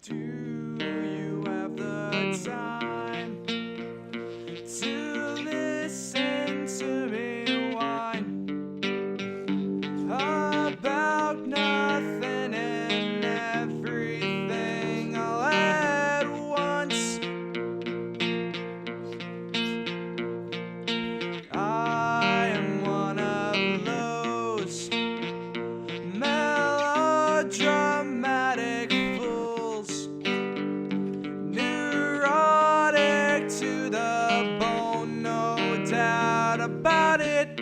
Do you have the time to listen to me whine about nothing and everything all at once? I am one of those melodramatic fools, neurotic to the bone, no doubt about it.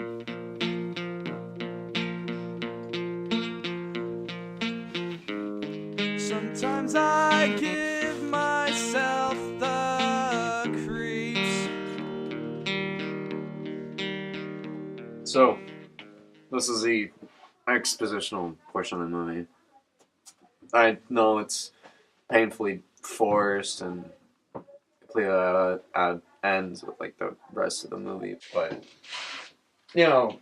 Sometimes I give myself the creeps. So, this is the expositional portion of the movie. I know it's painfully forced and completely at ends with like the rest of the movie, but you know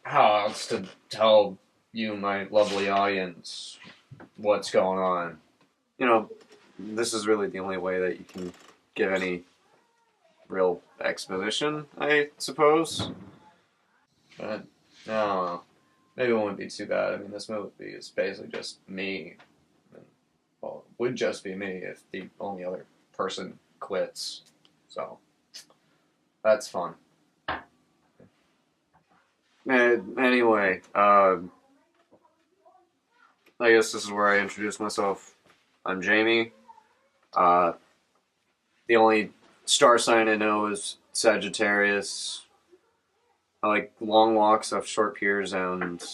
how else to tell you, my lovely audience, what's going on. You know, this is really the only way that you can give any real exposition, I suppose. But I don't know. Maybe it wouldn't be too bad. I mean, this movie is basically just me. And, well, it would just be me if the only other person quits. So, that's fun. Anyway, I guess this is where I introduce myself. I'm Jamie. The only star sign I know is Sagittarius. I like long walks off short piers, and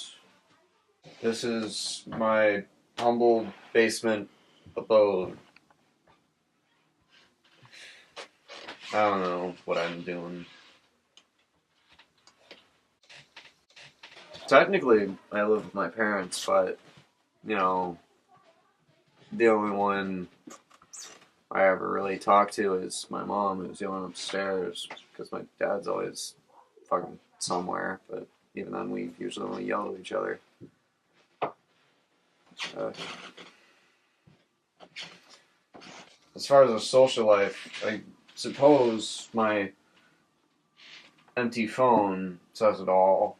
this is my humble basement abode. I don't know what I'm doing. Technically, I live with my parents, but, you know, the only one I ever really talk to is my mom, who's yelling upstairs, because my dad's always fucking somewhere, but even then we usually only yell at each other. As far as a social life, I suppose my empty phone says it all.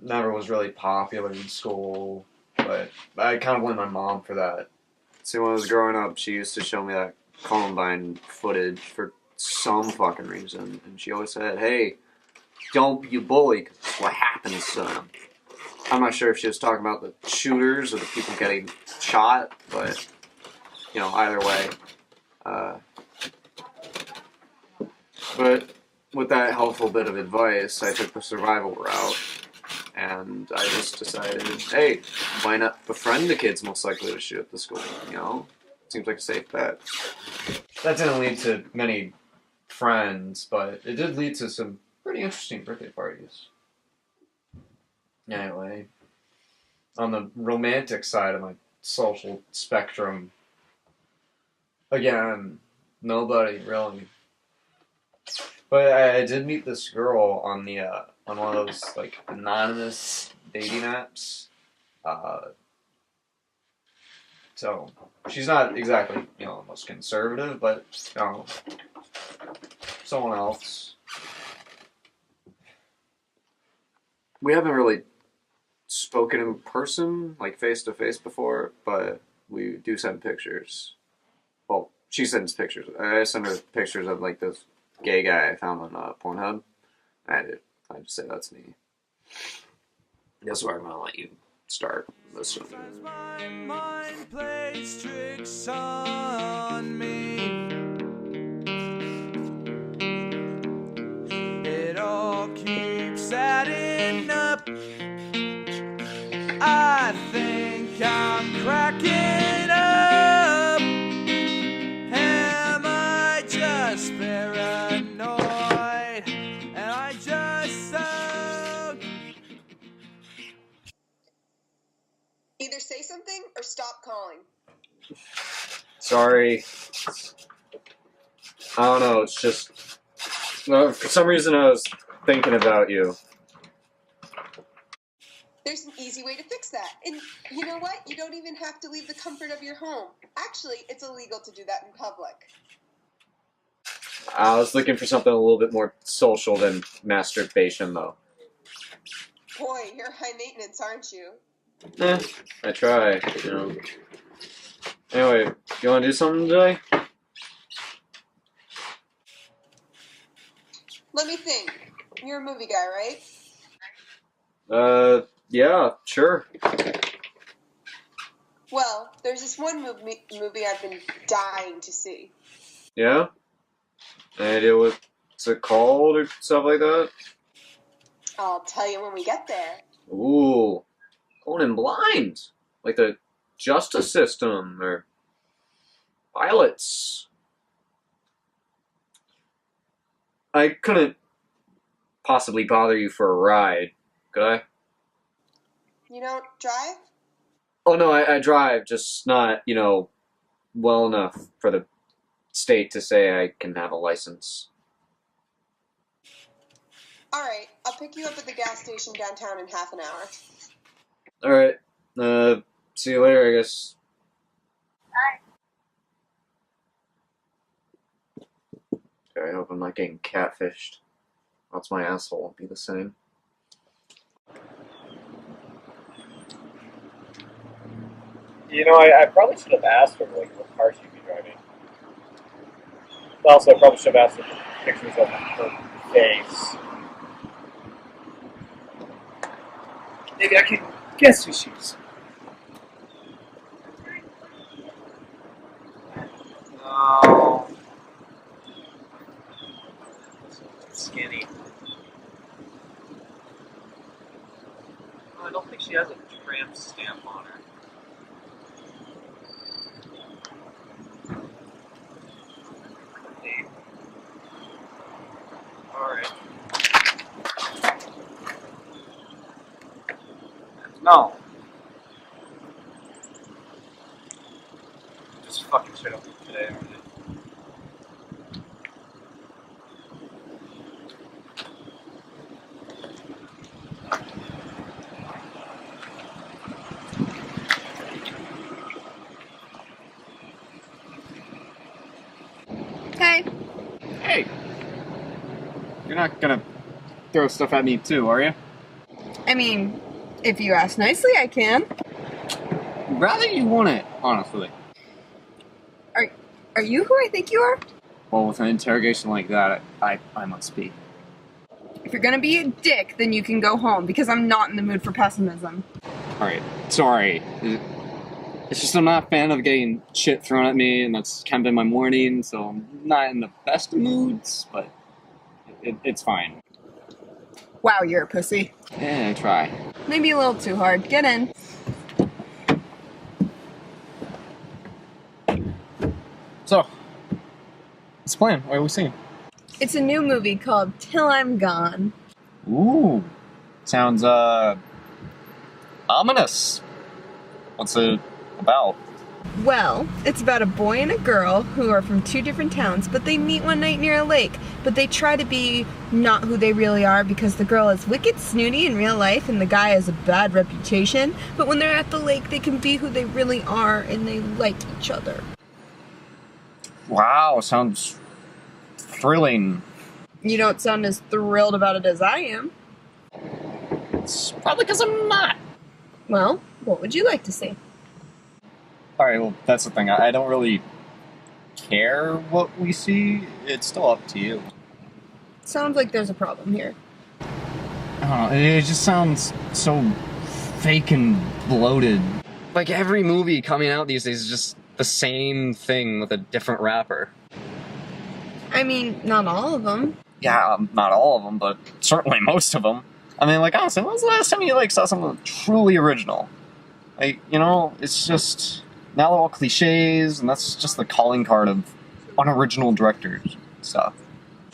Never was really popular in school, but I kind of blame my mom for that. See, when I was growing up, she used to show me that Columbine footage for some fucking reason, and she always said, "Hey, don't be a bully, 'cause that's what happens to them." I'm not sure if she was talking about the shooters or the people getting shot, but, you know, either way. But with that helpful bit of advice, I took the survival route, and I just decided, hey, why not befriend the kids most likely to shoot at the school, you know? Seems like a safe bet. That didn't lead to many friends, but it did lead to some pretty interesting birthday parties. Anyway, on the romantic side of my social spectrum, again, nobody really. But I did meet this girl on the on one of those like anonymous dating apps. So she's not exactly, you know, most conservative, but you know, someone else. We haven't really spoken in person, like face to face before, but we do send pictures. Well, she sends pictures. I send her pictures of like this gay guy I found on Pornhub. I just say that's me. That's where I'm gonna let you start listening. Sometimes my mind plays tricks on me. It all keeps adding up. I think I'm cracking up. Am I just paranoid? And I just Either say something or stop calling. Sorry. I don't know, it's just... No, for some reason I was thinking about you. There's an easy way to fix that. And you know what? You don't even have to leave the comfort of your home. Actually, it's illegal to do that in public. I was looking for something a little bit more social than masturbation, though. Boy, you're high maintenance, aren't you? I try, you know. Anyway, you want to do something today? Let me think. You're a movie guy, right? Yeah, sure. Well, there's this one movie I've been dying to see. Yeah? Any idea what's it called or stuff like that? I'll tell you when we get there. Ooh, going in blind. Like the justice system or pilots. I couldn't possibly bother you for a ride, could I? You don't drive? Oh no, I drive, just not, well enough for the state to say I can have a license. Alright, I'll pick you up at the gas station downtown in half an hour. Alright, see you later, I guess. Bye. Okay, I hope I'm not getting catfished. Else my asshole won't be the same. I probably should have asked her, what car she'd be driving. Also, I probably should have asked her for pictures of her face. Maybe I can guess who she is. No. Skinny. Oh, I don't think she has a tramp stamp on her. Alright. No. Just fucking shit up today, aren't they? Hey. Hey! You're not gonna throw stuff at me too, are you? I mean, if you ask nicely, I can. Rather you want it, honestly. Are you who I think you are? Well, with an interrogation like that, I must be. If you're gonna be a dick, then you can go home, because I'm not in the mood for pessimism. Alright, sorry. It's just I'm not a fan of getting shit thrown at me, and that's kind of been my morning, so I'm not in the best of moods, but it's fine. Wow, you're a pussy. Yeah, I try. Maybe a little too hard. Get in. So, what's the plan? What are we seeing? It's a new movie called Till I'm Gone. Ooh. Sounds, ominous. What's it about? Well, it's about a boy and a girl who are from two different towns, but they meet one night near a lake. But they try to be not who they really are because the girl is wicked snooty in real life and the guy has a bad reputation. But when they're at the lake, they can be who they really are and they like each other. Wow, sounds thrilling. You don't sound as thrilled about it as I am. It's probably because I'm not. Well, what would you like to see? Alright, well, that's the thing. I don't really care what we see. It's still up to you. Sounds like there's a problem here. I don't know, it just sounds so fake and bloated. Like every movie coming out these days is just the same thing with a different rapper. I mean, not all of them. Yeah, not all of them, but certainly most of them. I mean, honestly, when was the last time you, saw something truly original? It's just... Now they're all cliches, and that's just the calling card of unoriginal directors stuff.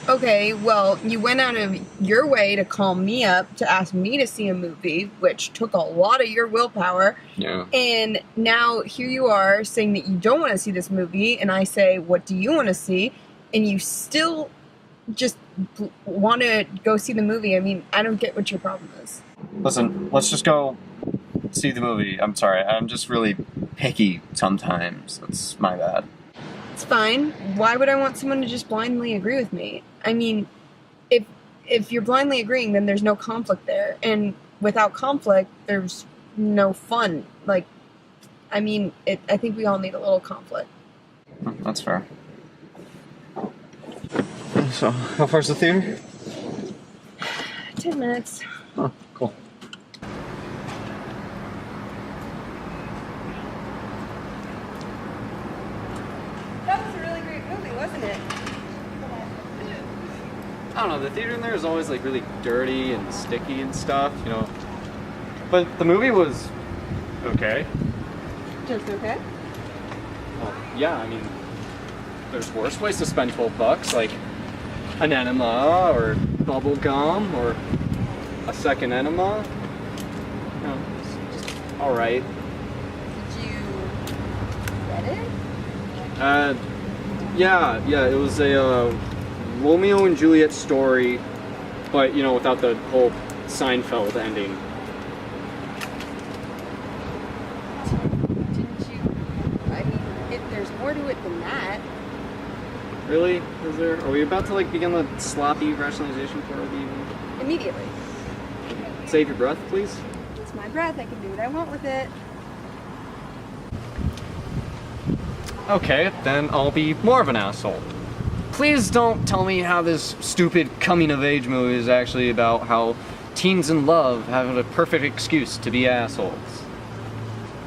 Okay, well, you went out of your way to call me up to ask me to see a movie, which took a lot of your willpower. Yeah. And now here you are saying that you don't want to see this movie, and I say, what do you want to see? And you still just want to go see the movie. I mean, I don't get what your problem is. Listen, let's just go see the movie. I'm sorry, I'm just really picky sometimes. That's my bad. It's fine. Why would I want someone to just blindly agree with me? I mean, if you're blindly agreeing, then there's no conflict there. And without conflict, there's no fun. Like, I mean, I think we all need a little conflict. That's fair. So, how far's the theater? 10 minutes. Oh, cool. That was a really great movie, wasn't it? I don't know, the theater in there is always like really dirty and sticky and stuff, you know. But the movie was okay. Just okay. Well, yeah, I mean, there's worse ways to spend $12, like an enema or bubble gum or a second enema. You know, it's just all right. Did you get it? Yeah, it was a Romeo and Juliet story, but you know, without the whole Seinfeld ending. Didn't you? I mean, there's more to it than that. Really? Is there? Are we about to like begin the sloppy rationalization part of the evening? Immediately. Save your breath, please. It's my breath. I can do what I want with it. Okay, then I'll be more of an asshole. Please don't tell me how this stupid coming-of-age movie is actually about how teens in love have a perfect excuse to be assholes.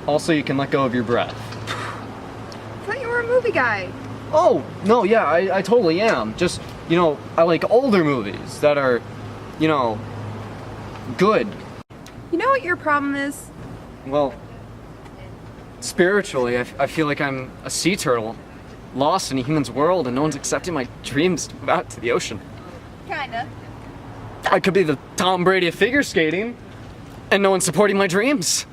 Also, you can let go of your breath. I thought you were a movie guy. Oh, no, yeah, I totally am. Just, you know, I like older movies that are, you know, good. You know what your problem is? Well, spiritually, I feel like I'm a sea turtle, lost in a human's world, and no one's accepting my dreams to move out to the ocean. Kinda. I could be the Tom Brady of figure skating, and no one's supporting my dreams.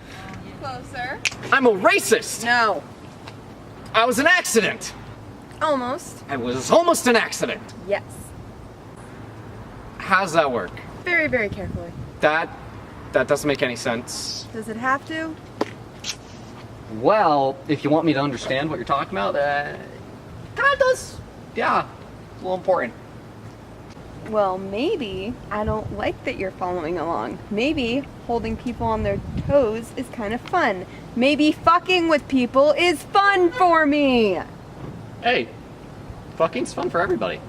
Closer. I'm a racist! No. I was an accident! Almost. I was almost an accident! Yes. How's that work? Very, very carefully. That doesn't make any sense. Does it have to? Well, if you want me to understand what you're talking about, kind of does. Yeah, it's a little important. Well, maybe I don't like that you're following along. Maybe holding people on their toes is kind of fun. Maybe fucking with people is fun for me. Hey, fucking's fun for everybody.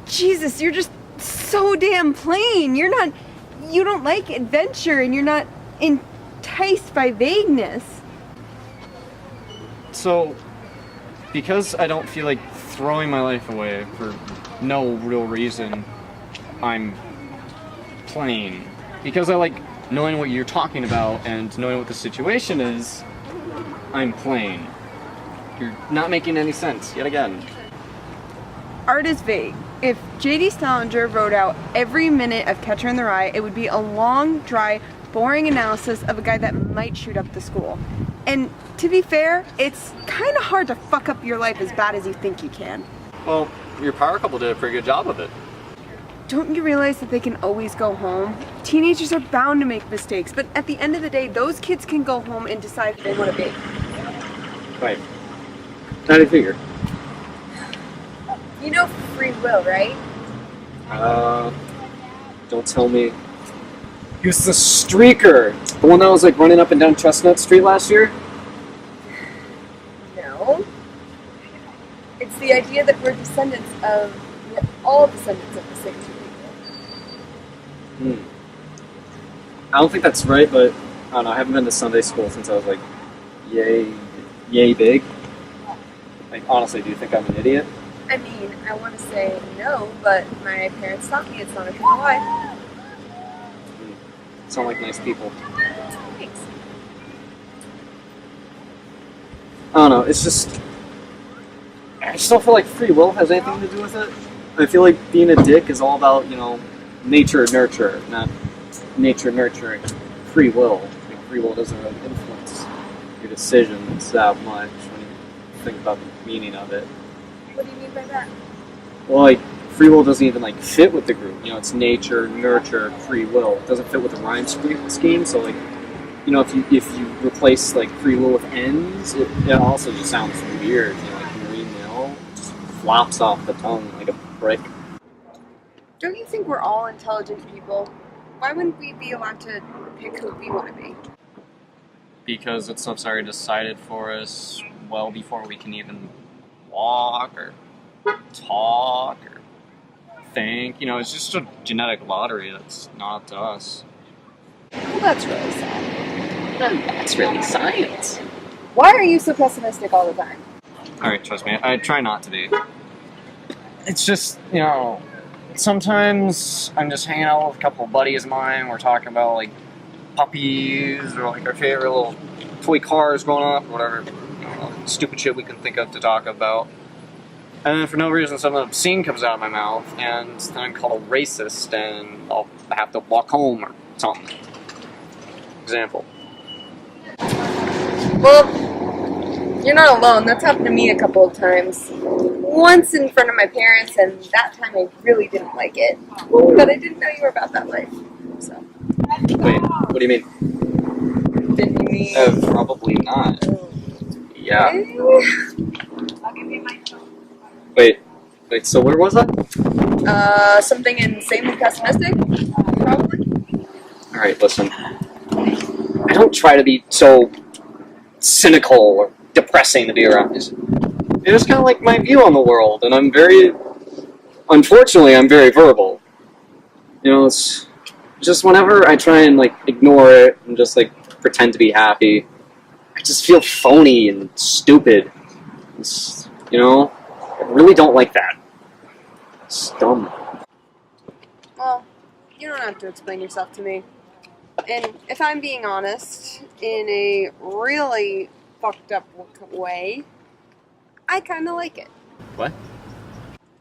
Jesus, you're just so damn plain. You don't like adventure and you're not enticed by vagueness. So, because I don't feel like throwing my life away for no real reason, I'm plain. Because I like knowing what you're talking about and knowing what the situation is, I'm plain. You're not making any sense, yet again. Art is vague. If J.D. Salinger wrote out every minute of Catcher in the Rye, it would be a long, dry, boring analysis of a guy that might shoot up the school. And to be fair, it's kind of hard to fuck up your life as bad as you think you can. Well, your power couple did a pretty good job of it. Don't you realize that they can always go home? Teenagers are bound to make mistakes, but at the end of the day, those kids can go home and decide who they want to be. Right. How do you figure? You know free will, right? Don't tell me. He was the streaker! The one that was like running up and down Chestnut Street last year? No. It's the idea that we're all descendants of the same two people. I don't think that's right, but I don't know, I haven't been to Sunday school since I was like yay big. Like, honestly, do you think I'm an idiot? I mean, I want to say no, but my parents taught me it's not a triple lie. Sound like nice people. Thanks. I don't know, it's just... I just don't feel like free will has anything to do with it. I feel like being a dick is all about, you know, nature nurture, not nature nurturing free will. You know, free will doesn't really influence your decisions that much when you think about the meaning of it. What do you mean by that? Well, like, free will doesn't even like fit with the group. You know, it's nature, nurture, free will. It doesn't fit with the rhyme scheme. So like, you know, if you replace like free will with ends, it also just sounds weird. You know, like marine mill just flops off the tongue like a brick. Don't you think we're all intelligent people? Why wouldn't we be allowed to pick who we want to be? Because that stuff's already decided for us well before we can even walk or talk or think. You know, it's just a genetic lottery that's not up to us. Well, that's really sad. That's really science. Why are you so pessimistic all the time? Alright, trust me, I try not to be. It's just, you know, sometimes I'm just hanging out with a couple of buddies of mine, we're talking about like puppies or like our favorite little toy cars growing up, or whatever, you know, stupid shit we can think of to talk about. And then for no reason, something obscene comes out of my mouth, and then I'm called a racist, and I'll have to walk home or something. Example. Well, you're not alone. That's happened to me a couple of times. Once in front of my parents, and that time I really didn't like it. But I didn't know you were about that life. So. Wait, what do you mean? Didn't you mean? Probably not. Yeah. Okay. Wait, so where was I? Something insanely pessimistic? Probably. Alright, listen. I don't try to be so cynical or depressing to be around. It's just kind of like my view on the world, and unfortunately, I'm very verbal. You know, it's just whenever I try and, like, ignore it and just, like, pretend to be happy, I just feel phony and stupid. It's, you know, I really don't like that. It's dumb. Well, you don't have to explain yourself to me. And if I'm being honest, in a really fucked up way, I kind of like it. What?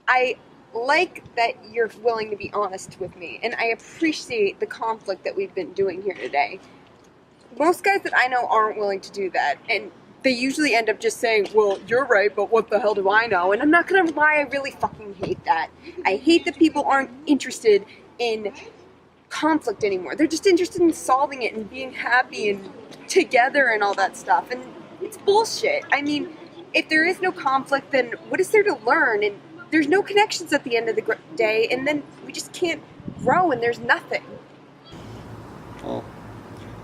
I like that you're willing to be honest with me, and I appreciate the conflict that we've been doing here today. Most guys that I know aren't willing to do that, and they usually end up just saying, well, you're right, but what the hell do I know? And I'm not gonna lie, I really fucking hate that. I hate that people aren't interested in conflict anymore. They're just interested in solving it and being happy and together and all that stuff, and it's bullshit. I mean, if there is no conflict, then what is there to learn? And there's no connections at the end of the day, and then we just can't grow, and there's nothing. Well,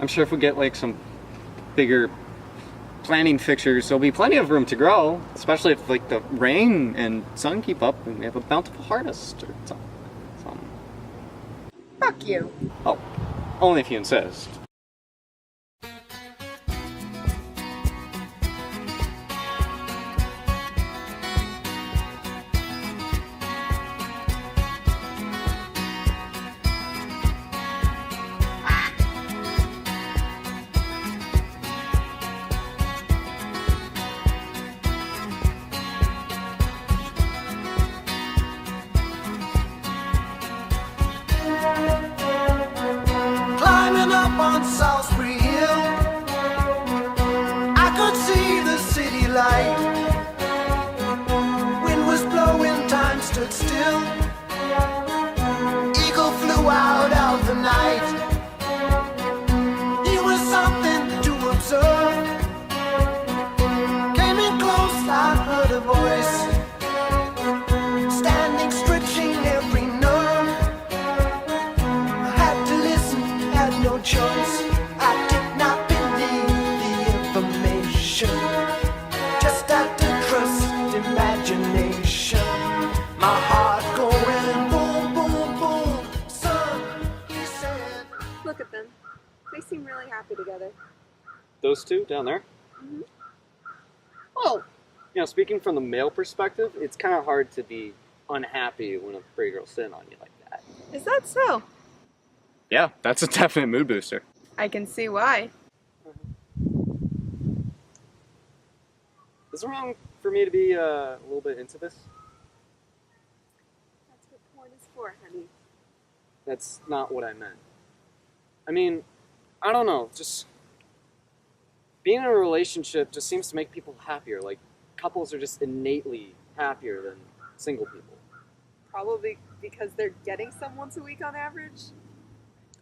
I'm sure if we get like some bigger planting fixtures, there'll be plenty of room to grow, especially if like the rain and sun keep up and we have a bountiful harvest or something. Fuck you. Oh, only if you insist. Climbing up on Salisbury Hill, I could see the city light. Wind was blowing, time stood still. Eagle flew out of the night. He was something to observe. Came in close, I heard a voice, standing, stretching every nerve. I had to listen, had no choice. I did not believe the information, just had to trust imagination. My heart going boom, boom, boom. Son, he said. Look at them. They seem really happy together. Those two down there? Mm-hmm. Oh, You know, speaking from the male perspective, it's kind of hard to be unhappy when a pretty girl's sitting on you like that. is that so? Yeah, that's a definite mood booster. I can see why. Is it wrong for me to be a little bit into this? That's what porn is for, honey. That's not what I meant. I mean, I don't know, just being in a relationship just seems to make people happier. Like, couples are just innately happier than single people. Probably because they're getting some once a week on average.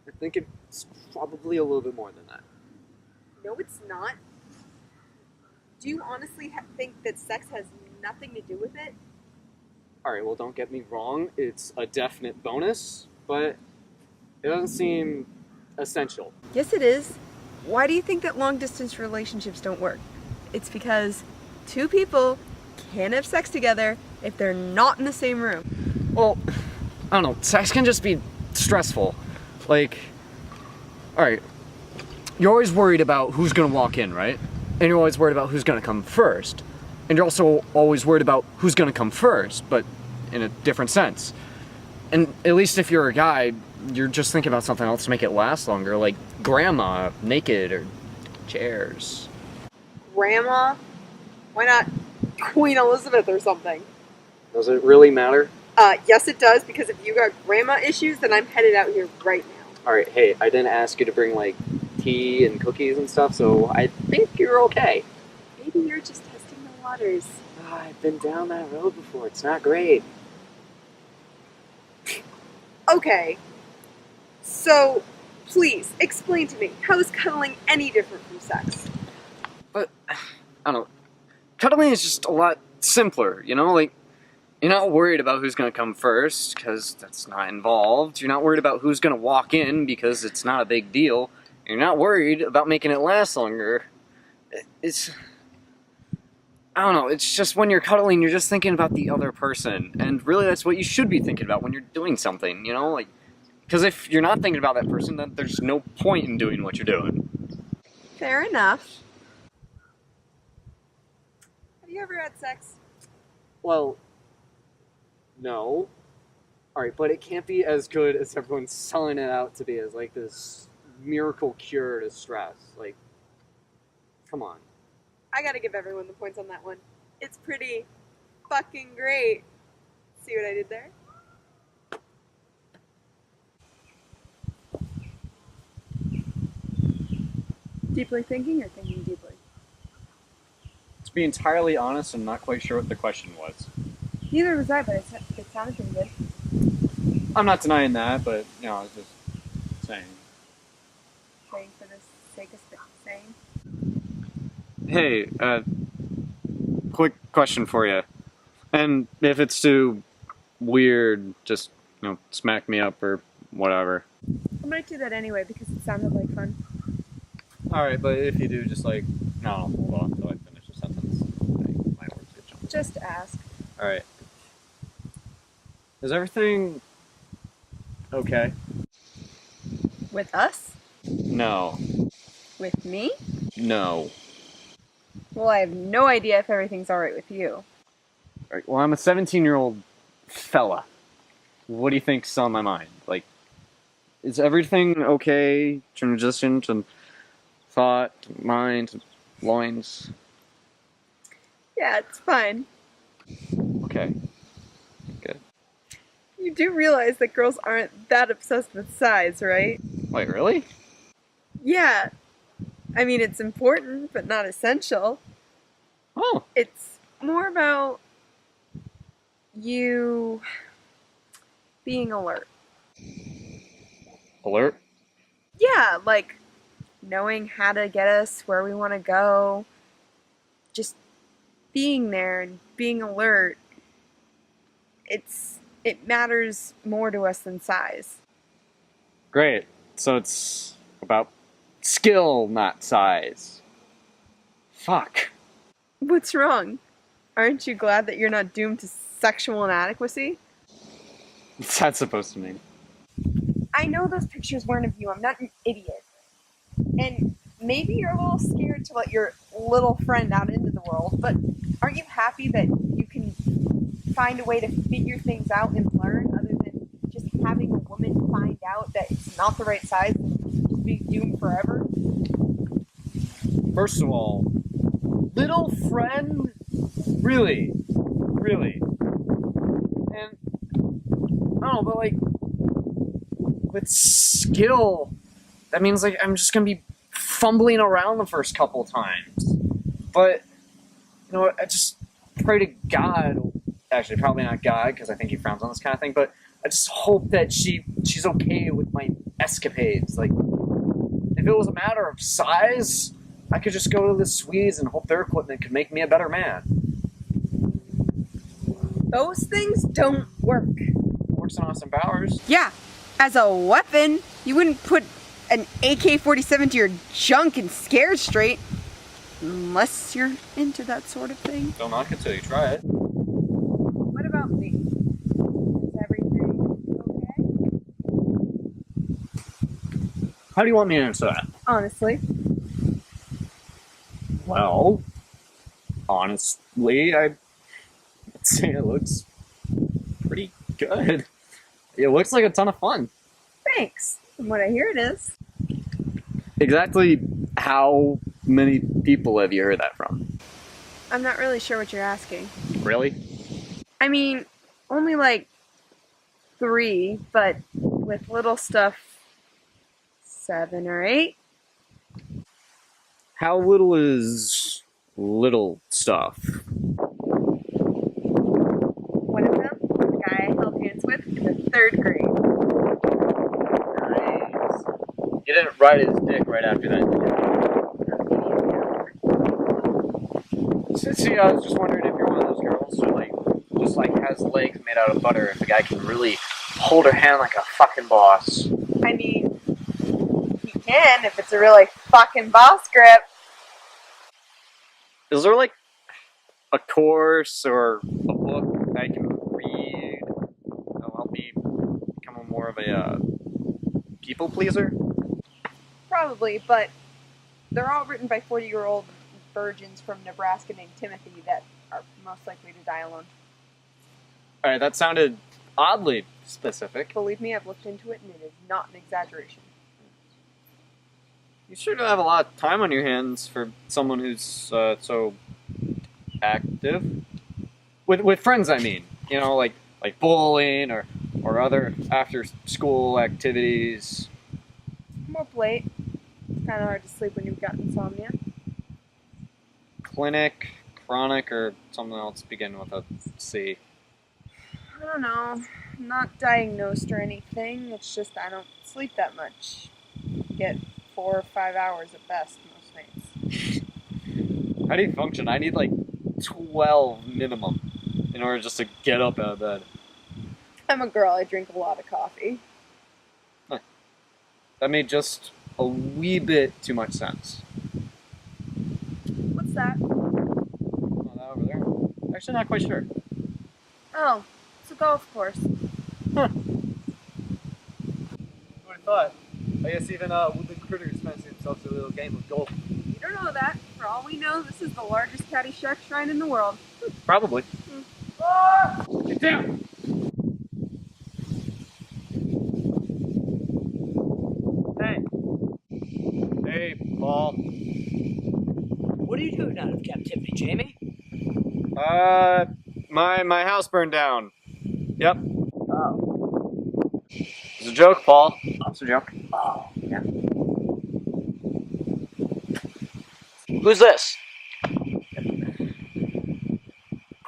I think it's probably a little bit more than that. No, it's not. Do you honestly think that sex has nothing to do with it? Alright, well, don't get me wrong, it's a definite bonus, but it doesn't seem essential. Yes, it is. Why do you think that long distance relationships don't work? It's because two people can't have sex together if they're not in the same room. Well, I don't know, sex can just be stressful. Like, alright, you're always worried about who's gonna walk in, right? And you're always worried about who's gonna come first. And you're also always worried about who's gonna come first, but in a different sense. And at least if you're a guy, you're just thinking about something else to make it last longer, like grandma naked or chairs. Grandma? Why not Queen Elizabeth or something? Does it really matter? Yes it does, because if you got grandma issues, then I'm headed out here right now. Alright, hey, I didn't ask you to bring, like, tea and cookies and stuff, so I think you're okay. Maybe you're just testing the waters. I've been down that road before, it's not great. Okay. So, please, explain to me, how is cuddling any different from sex? But, I don't know, cuddling is just a lot simpler, you know? Like, you're not worried about who's gonna come first, because that's not involved. You're not worried about who's gonna walk in, because it's not a big deal. You're not worried about making it last longer. It's... I don't know, it's just when you're cuddling, you're just thinking about the other person. And really, that's what you should be thinking about when you're doing something, you know? Like, because if you're not thinking about that person, then there's no point in doing what you're doing. Fair enough. Have you ever had sex? Well, no. Alright, but it can't be as good as everyone's selling it out to be, as like this miracle cure to stress. Like, come on. I gotta give everyone the points on that one. It's pretty fucking great. See what I did there? Deeply thinking or thinking deeply? To be entirely honest, I'm not quite sure what the question was. Neither was I, but it sounded pretty good. I'm not denying that, but, you know, I was just saying. Saying for the sake of saying. Hey, quick question for you. And if it's too weird, just, you know, smack me up or whatever. I might do that anyway because it sounded like fun. Alright, but if you do, just like, no, hold on until I finish the sentence. My words get jumbled. Just ask. Alright. Is everything okay? With us? No. With me? No. Well, I have no idea if everything's alright with you. Alright, well, I'm a 17-year-old fella. What do you think's on my mind? Like, is everything okay? Transition to thought, mind, loins? Yeah, it's fine. Okay. Good. You do realize that girls aren't that obsessed with size, right? Wait, really? Yeah. I mean, it's important, but not essential. Oh. It's more about you being alert. Alert? Yeah, like knowing how to get us where we want to go. Just being there and being alert. It matters more to us than size. Great. So it's about skill, not size. Fuck. What's wrong? Aren't you glad that you're not doomed to sexual inadequacy? What's that supposed to mean? I know those pictures weren't of you. I'm not an idiot. And maybe you're a little scared to let your little friend out into the world, but aren't you happy that you can find a way to figure things out and learn other than just having a woman find out that it's not the right size and be doomed forever? First of all, little friend? Really? Really? And, I don't know, but like, with skill, that means like I'm just gonna be fumbling around the first couple times. But, you know, I just pray to God actually probably not God, because I think he frowns on this kind of thing, but I just hope that she's okay with my escapades. Like, if it was a matter of size, I could just go to the Swedes and hope their equipment could make me a better man. Those things don't work. Works in Austin Powers. Yeah, as a weapon, you wouldn't put an AK-47 to your junk and scare straight. Unless you're into that sort of thing. Don't knock it till you try it. What about me? Is everything okay? How do you want me to answer that? Honestly. Well, honestly, I'd say it looks pretty good. It looks like a ton of fun. Thanks. From what I hear it is. Exactly how many people have you heard that from? I'm not really sure what you're asking. Really? I mean, only like 3, but with little stuff, 7 or 8. How little is little stuff? One of them was the guy I held hands with in the 3rd grade. Nice. You didn't ride his dick right after that, did you? See, I was just wondering if you're one of those girls who, like, just, like, has legs made out of butter if the guy can really hold her hand like a fucking boss. I mean, he can if it's a really fucking boss grip. Is there, like, a course or a book I can read that'll help me become more of a people pleaser? Probably, but they're all written by 40-year-old virgins from Nebraska named Timothy that are most likely to die alone. Alright, that sounded oddly specific. Believe me, I've looked into it and it is not an exaggeration. You sure do have a lot of time on your hands for someone who's so active. With friends, I mean. You know, like bowling or other after-school activities. I'm up late. It's kind of hard to sleep when you've got insomnia. Clinic, chronic, or something else begin with a C. I don't know. I'm not diagnosed or anything. It's just I don't sleep that much. Get 4 or 5 hours at best most nights. How do you function? I need like 12 minimum in order just to get up out of bed. I'm a girl. I drink a lot of coffee. That made just a wee bit too much sense. What's that? Oh, that over there? Actually, not quite sure. Oh, it's a golf course. Huh. Who would have thought? I guess even woodland critters fancy themselves a little game of golf. You don't know that. For all we know, this is the largest Caddyshack shrine in the world. Probably. Get down! Hey, Hey, Paul. what are you doing out of captivity, Jamie? My house burned down. Yep. Oh, It's a joke, Paul. It's a joke. oh, yeah. Who's this?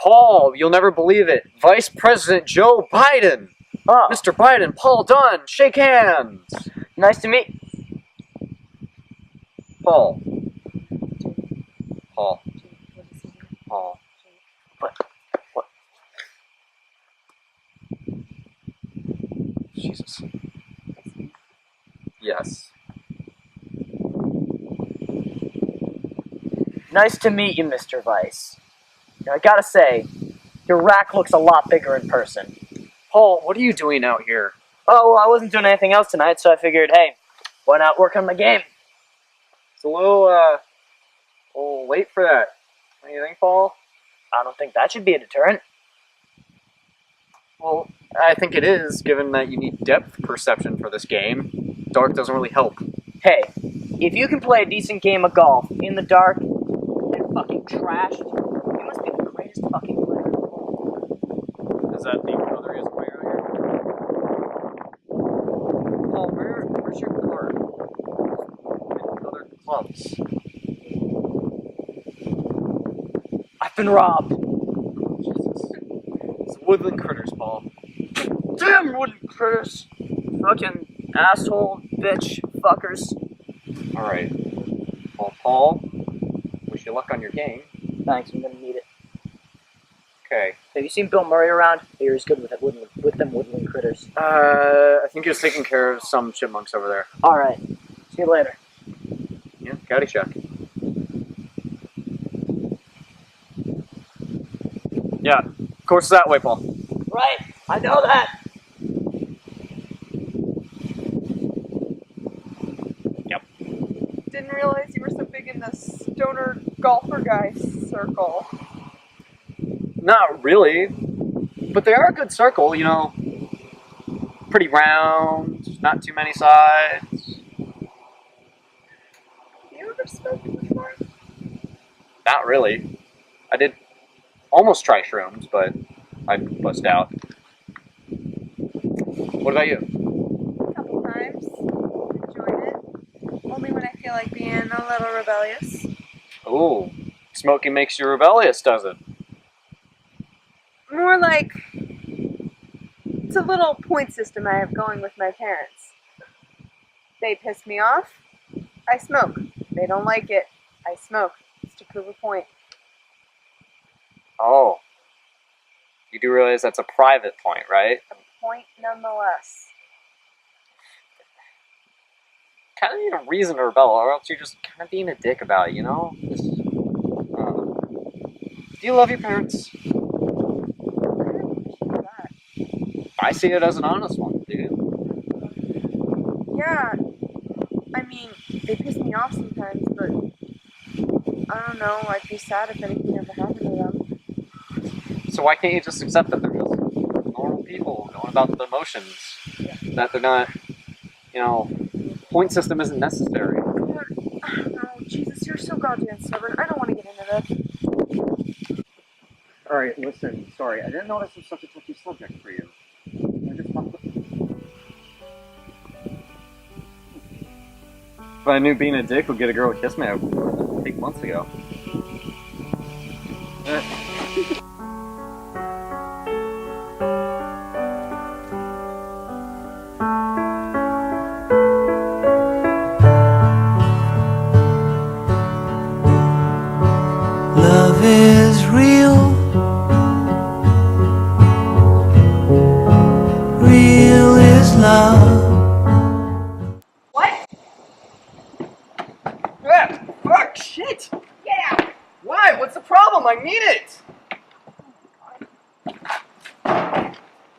Paul, you'll never believe it. Vice President Joe Biden. Oh, Mr. Biden, Paul Dunn, shake hands. nice to meet. Paul. Paul. Paul. What? Jesus. Yes. Nice to meet you, Mr. Vice. Now, I gotta say, your rack looks a lot bigger in person. Paul, what are you doing out here? Oh, well, I wasn't doing anything else tonight, so I figured, hey, why not work on my game? It's a little late for that. What do you think, Paul? I don't think that should be a deterrent. Well, I think it is, given that you need depth perception for this game. Dark doesn't really help. Hey, if you can play a decent game of golf in the dark and fucking trash, you must be the greatest fucking player in the world. Is that the other reason why you're out here? Paul, where's your card? And other clubs. I've been robbed. Jesus. It's woodland critters, Paul. Damn woodland critters! Fucking asshole, bitch, fuckers. Alright. Well, Paul, wish you luck on your game. Thanks, I'm gonna need it. Okay. Have you seen Bill Murray around? He's good with them woodland critters. I think he was taking care of some chipmunks over there. Alright. See you later. Yeah, howdy, Chuck. Yeah, of course that way, Paul. Right, I know that. Didn't realize you were so big in the stoner golfer guy circle. Not really, but they are a good circle, you know. Pretty round, not too many sides. You ever smoked before? Not really. I did almost try shrooms, but I buzzed out. What about you? A couple times. Enjoyed it. Only when I feel like being a little rebellious. Ooh, smoking makes you rebellious, does it? More like it's a little point system I have going with my parents. They piss me off, I smoke. They don't like it, I smoke. It's to prove a point. Oh. You do realize that's a private point, right? A point nonetheless. Kind of need a reason to rebel, or else you're just kind of being a dick about it, you know? Just, do you love your parents? I see it as an honest one, dude. Yeah, I mean, they piss me off sometimes, but I don't know, I'd be sad if anything ever happened to them. So why can't you just accept that they're just normal people going about the emotions? That they're not, you know, point system isn't necessary. God, I don't know, Jesus, you're so goddamn stubborn. I don't want to get into this. Alright, listen, sorry, I didn't notice it was such a touchy subject for you. If I knew being a dick would get a girl to kiss me, I would have taken months ago. Love is real. Real is love. What? Ah, fuck, shit! Yeah! Why? What's the problem? I mean it!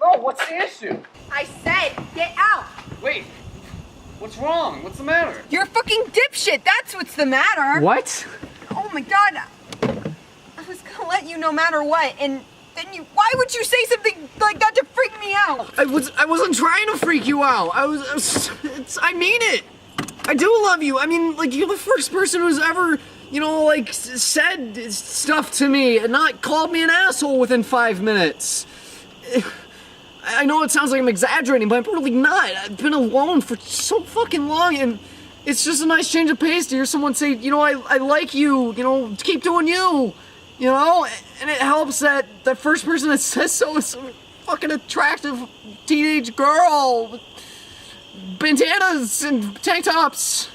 No, what's the issue? I said, get out! Wait, what's wrong? What's the matter? You're a fucking dipshit, that's what's the matter! What? Oh my god, I was gonna let you no matter what, and then why would you say something like that to freak me out? I wasn't trying to freak you out. I mean it. I do love you. I mean, like, you're the first person who's ever, you know, like, said stuff to me and not called me an asshole within 5 minutes. I know it sounds like I'm exaggerating, but I'm really not. I've been alone for so fucking long, and it's just a nice change of pace to hear someone say, you know, I like you, you know, keep doing you. You know, and it helps that the first person that says so is some fucking attractive teenage girl with bandanas and tank tops.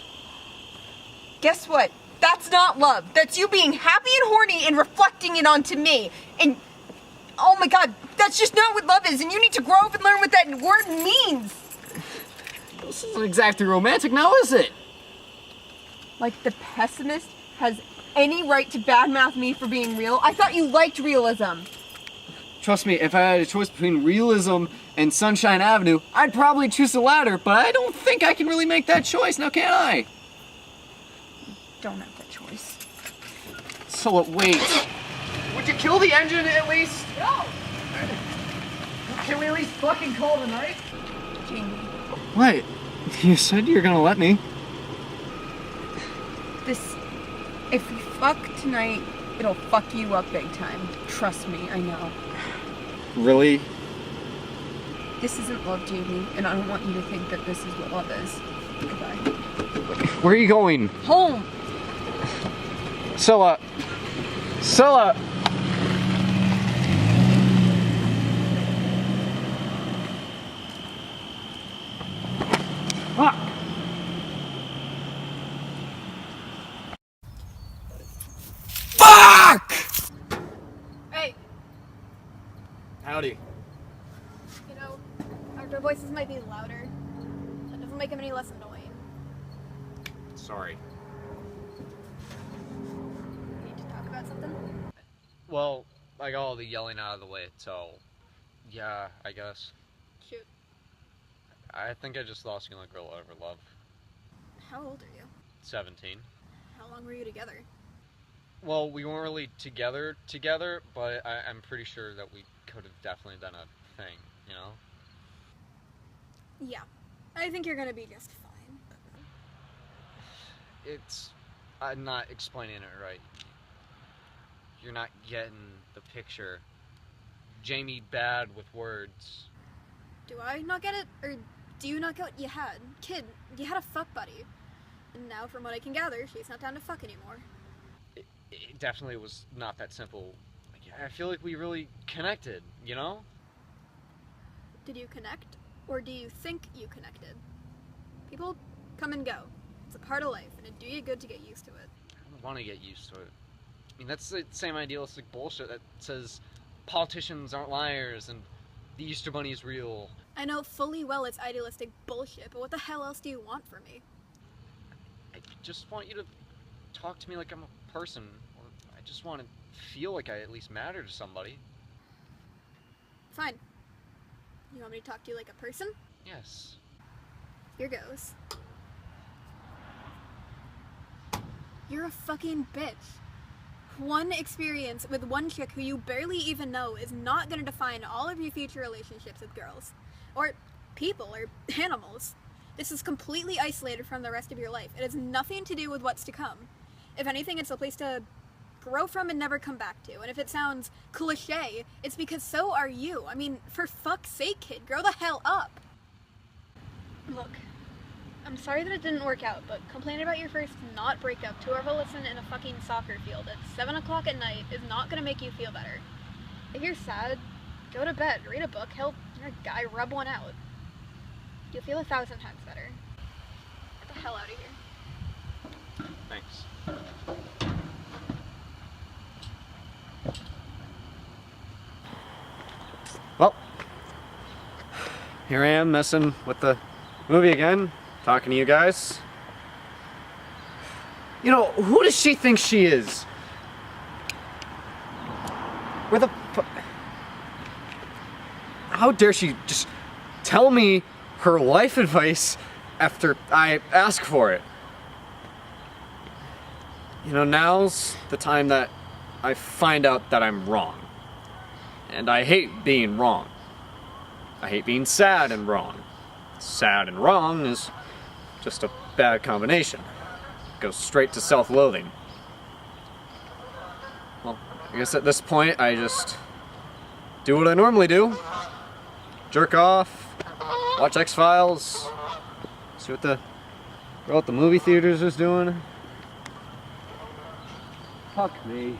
Guess what? That's not love. That's you being happy and horny and reflecting it onto me. And, oh my god, that's just not what love is, and you need to grow up and learn what that word means. This isn't exactly romantic now, is it? Like the pessimist has any right to badmouth me for being real? I thought you liked realism. Trust me, if I had a choice between realism and Sunshine Avenue, I'd probably choose the latter, but I don't think I can really make that choice, now can I? Don't have that choice. So, wait. Would you kill the engine at least? No! Can we at least fucking call it a night? Jamie, What? You said you were gonna let me. if we fuck tonight, it'll fuck you up big time. Trust me, I know. Really? This isn't love, Jamie, and I don't want you to think that this is what love is. Goodbye. Where are you going? Home! Scylla! Howdy. You know, our voices might be louder. That doesn't make them any less annoying. Sorry. Need to talk about something? Well, I got all the yelling out of the way, so yeah, I guess. Shoot. I think I just lost the only girl I ever loved. How old are you? 17. How long were you together? Well, we weren't really together, but I'm pretty sure that we could have definitely done a thing, you know? Yeah. I think you're gonna be just fine. I'm not explaining it right. You're not getting the picture. Jamie bad with words. Do I not get it? Or do you not get what you had? Kid, you had a fuck buddy. And now, from what I can gather, she's not down to fuck anymore. It definitely was not that simple. I feel like we really connected, you know? Did you connect? Or do you think you connected? People come and go. It's a part of life, and it'd do you good to get used to it. I don't want to get used to it. I mean, that's the same idealistic bullshit that says politicians aren't liars and the Easter Bunny is real. I know fully well it's idealistic bullshit, but what the hell else do you want from me? I just want you to talk to me like I'm a person, or I just want to feel like I at least matter to somebody. Fine. You want me to talk to you like a person? Yes. Here goes. You're a fucking bitch. One experience with one chick who you barely even know is not gonna define all of your future relationships with girls. Or people, or animals. This is completely isolated from the rest of your life. It has nothing to do with what's to come. If anything, it's a place to grow from and never come back to. And if it sounds cliche, it's because so are you. I mean, for fuck's sake, kid, grow the hell up. Look, I'm sorry that it didn't work out, but complaining about your first not breakup to whoever listened in a fucking soccer field at 7 o'clock at night is not gonna make you feel better. If you're sad, go to bed, read a book, help your guy rub one out. You'll feel 1,000 times better. Get the hell out of here. Thanks. Well, here I am messing with the movie again, talking to you guys. You know, who does she think she is? Where the How dare she just tell me her life advice after I ask for it? You know, now's the time that I find out that I'm wrong. And I hate being wrong. I hate being sad and wrong. Sad and wrong is just a bad combination. It goes straight to self-loathing. Well, I guess at this point I just do what I normally do. Jerk off, watch X-Files, see what the girl at the movie theaters is doing. Fuck me.